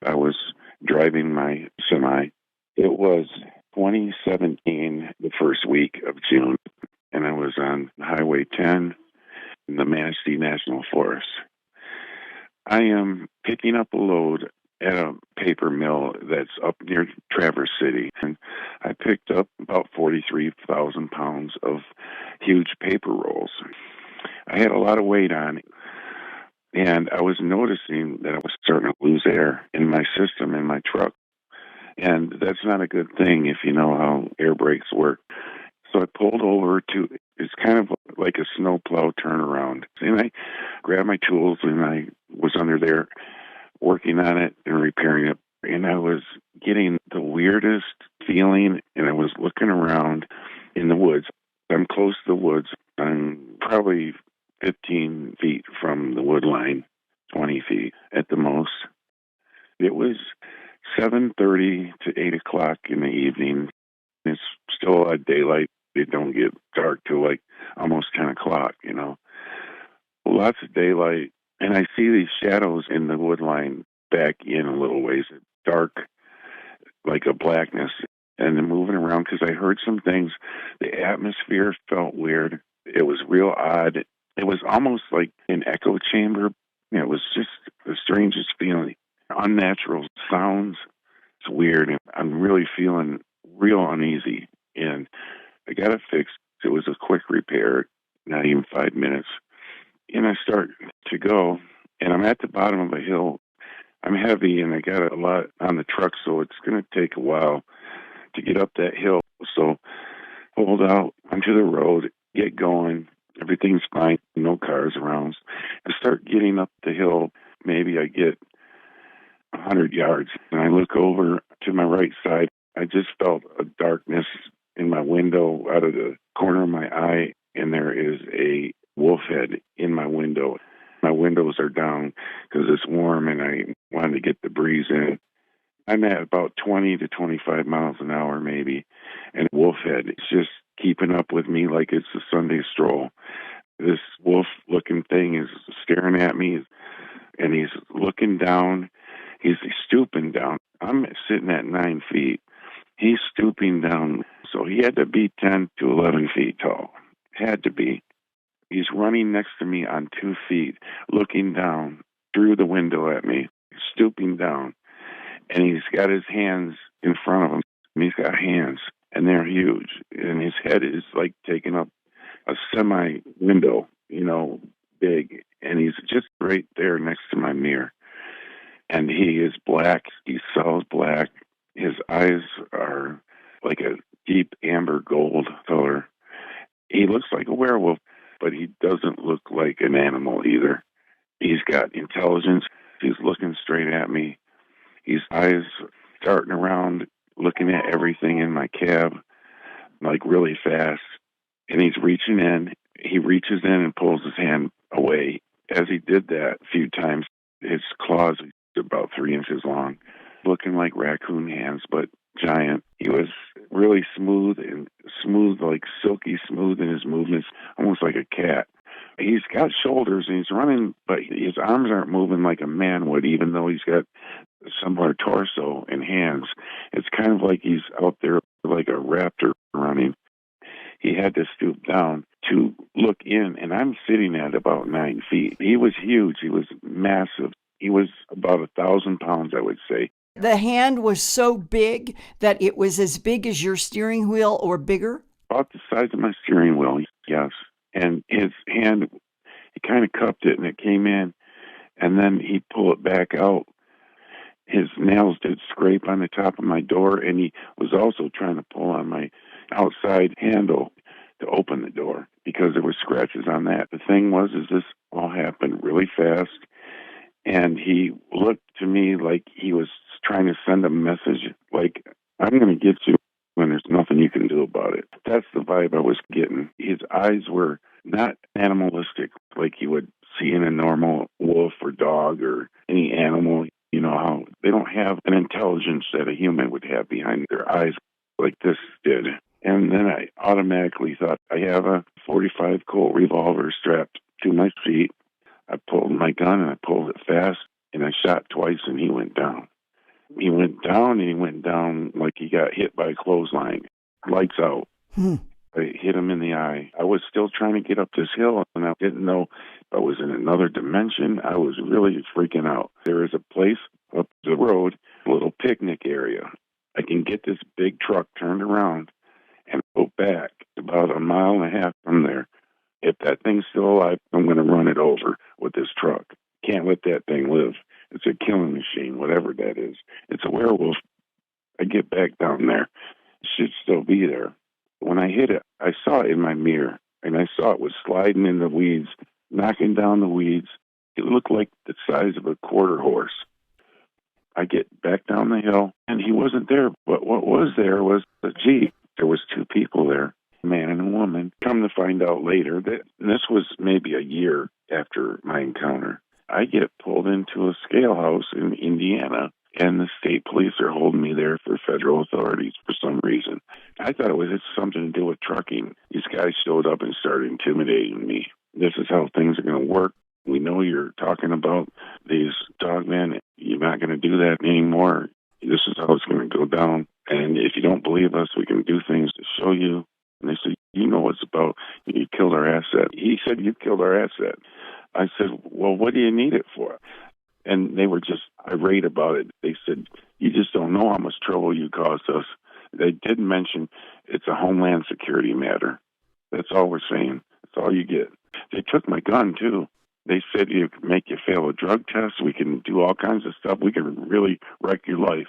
I was driving my semi. It was 2017, the first week of June, and I was on Highway 10 in the Manistee National Forest. I am picking up a load at a paper mill that's up near Traverse City, and I picked up about 43,000 pounds of huge paper rolls. I had a lot of weight on it, and I was noticing that I was starting to lose air in my system, in my truck. And that's not a good thing if you know how air brakes work. So I pulled over to, it's kind of like a snowplow turnaround. And I grabbed my tools and I was under there working on it and repairing it. And I was getting the weirdest feeling, and I was looking around in the woods. I'm close to the woods. I'm probably 15 feet from the wood line, 20 feet at the most. It was 7:30 to 8 o'clock in the evening. It's still a daylight. It don't get dark till like almost 10 o'clock, you know. Lots of daylight. And I see these shadows in the wood line back in a little ways. Dark, like a blackness. And they're moving around because I heard some things. The atmosphere felt weird. It was real odd. It was almost like an echo chamber. It was just the strangest feeling. Unnatural sounds. It's weird. I'm really feeling real uneasy. And I got it fixed. It was a quick repair, not even 5 minutes. And I start to go, and I'm at the bottom of a hill. I'm heavy, and I got a lot on the truck, so it's going to take a while to get up that hill. So hold out onto the road, get going. Everything's fine. No cars around. I start getting up the hill. Maybe I get 100 yards, and I look over to my right side. I just felt a darkness in my window out of the corner of my eye, and there is a wolf head in my window. My windows are down because it's warm, and I wanted to get the breeze in. I'm at about 20 to 25 miles an hour, maybe, and wolf head is just keeping up with me like it's a Sunday stroll. This wolf-looking thing is staring at me, and he's looking down. He's stooping down. I'm sitting at 9 feet. He's stooping down, so he had to be 10 to 11 feet tall. Had to be. He's running next to me on 2 feet, looking down through the window at me, stooping down. And he's got his hands in front of him. And he's got hands, and they're huge. And his head is like taking up a semi-window, you know, big. And he's just right there next to my mirror. And he is black. He's solid black. His eyes are like a deep amber gold color. He looks like a werewolf, but he doesn't look like an animal either. He's got intelligence. He's looking straight at me. His eyes darting around, looking at everything in my cab, like really fast. And he's reaching in. He reaches in and pulls his hand away. As he did that a few times, his claws are about 3 inches long, looking like raccoon hands, but giant. He was really smooth, like silky smooth in his movements, almost like a cat. He's got shoulders and he's running, but his arms aren't moving like a man would, even though he's got a similar torso and hands. It's kind of like he's out there like a raptor running. He had to stoop down to look in, and I'm sitting at about 9 feet. He was huge. He was massive. He was about 1,000 pounds, I would say. The hand was so big that it was as big as your steering wheel or bigger? About the size of my steering wheel, yes. And his hand, he kind of cupped it, and it came in, and then he'd pull it back out. His nails did scrape on the top of my door, and he was also trying to pull on my outside handle to open the door because there were scratches on that. The thing was, is this all happened really fast, and he looked to me like he was trying to send a message, like, I'm going to get you when there's nothing you can do about it. That's the vibe I was getting. His eyes were not animalistic like you would see in a normal wolf or dog or any animal. You know how they don't have an intelligence that a human would have behind their eyes like this did. And then I automatically thought, I have a .45 Colt revolver strapped to my seat. I pulled my gun and I pulled it fast, and I shot twice, and he went down. down, and he went down like he got hit by a clothesline. Lights out. Hmm. I hit him in the eye. I was still trying to get up this hill, and I didn't know if I was in another dimension. I was really freaking out. There is a place up the road, a little picnic area. I can get this big truck turned around and go back about a mile and a half from there. If that thing's still alive, I'm going to run it over with this truck. Can't let that thing live. It's a killing machine, whatever that is. It's a werewolf. I get back down there. It should still be there. When I hit it, I saw it in my mirror, and I saw it was sliding in the weeds, knocking down the weeds. It looked like the size of a quarter horse. I get back down the hill, and he wasn't there. But what was there was a Jeep. There was two people there, a man and a woman. Come to find out later that this was maybe a year after my encounter. I get pulled into a scale house in Indiana, and the state police are holding me there for federal authorities for some reason. I thought it was something to do with trucking. These guys showed up and started intimidating me. This is how things are going to work. We know you're talking about these dogmen. You're not going to do that anymore. This is how it's going to go down. And if you don't believe us, we can do things to show you. And they said, you know what it's about. You killed our asset. He said, you killed our asset. I said, well, what do you need it for? And they were just irate about it. They said, you just don't know how much trouble you caused us. They did mention it's a homeland security matter. That's all we're saying. That's all you get. They took my gun, too. They said you can make you fail a drug test. We can do all kinds of stuff. We can really wreck your life.